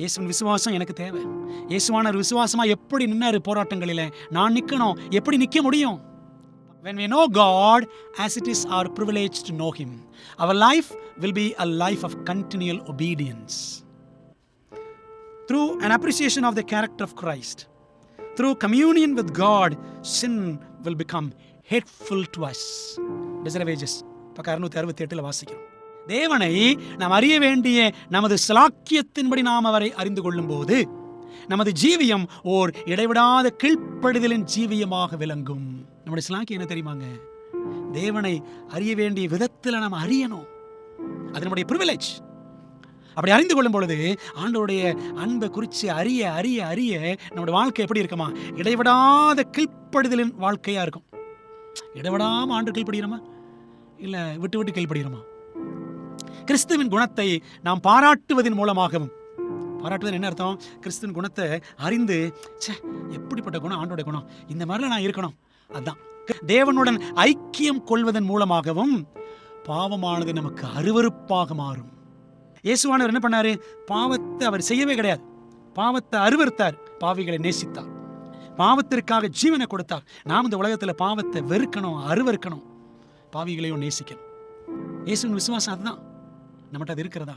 இயேசுவின் விசுவாசம் எனக்கு தேவை. இயேசுவான விசுவாசமா எப்படி நின்னாரு போராட்டங்களில், நான் நிற்கணும். எப்படி நிற்க முடியும்? When we know God as it is our privilege to know Him, our life will be a life of continual obedience. Through an appreciation of the character of Christ, through communion with God, sin will become hateful to us. Desirages பக்கம் 668 வாசிக்கிறோம். தேவனை நாம் அறிய வேண்டிய நமது சலாக்கியத்தின்படி நாம் அவரை அறிந்து கொள்ளும் போது நமது ஜீவியம் ஓர் இடைவிடாத கீழ்ப்படிதலின் ஜீவியமாக விளங்கும். நம்முடைய சலாக்கியம் என்ன தெரியுமாங்க? தேவனை அறிய வேண்டிய விதத்தில் நாம் அறியணும். அது நம்முடைய பிரிவிலேஜ். அப்படி அறிந்து கொள்ளும் பொழுது ஆண்டவருடைய அன்பை குறித்து அறிய அறிய அறிய நம்முடைய வாழ்க்கை எப்படி இருக்குமா? இடைவிடாத கீழ்ப்படிதலின் வாழ்க்கையாக இருக்கும். இடைவிடாமல் ஆண்டு கீழ்ப்படுகிறோமா, இல்லை விட்டு விட்டு கீழ்ப்படுகிறோமா? கிறிஸ்துவின் குணத்தை நாம் பாராட்டுவதன் மூலமாகவும், பாராட்டுவது என்ன அர்த்தம்? கிறிஸ்துவின் குணத்தை அறிந்து, எப்படிப்பட்ட குணம் ஆண்டோட குணம், இந்த மாதிரிலாம் நான் இருக்கணும், அதுதான் தேவனுடன் ஐக்கியம் கொள்வதன் மூலமாகவும் பாவமானது நமக்கு அருவருப்பாக மாறும். இயேசுவானவர் என்ன பண்ணாரு? பாவத்தை அவர் செய்யவே கிடையாது. பாவத்தை அருவருத்தார், பாவிகளை நேசித்தார், பாவத்திற்காக ஜீவனை கொடுத்தார். நாம் இந்த உலகத்தில் பாவத்தை வெறுக்கணும், அருவருக்கணும், பாவிகளையும் நேசிக்கணும். இயேசுவின் விசுவாசம் அதுதான். நம்மகிட்ட அது இருக்கிறதா?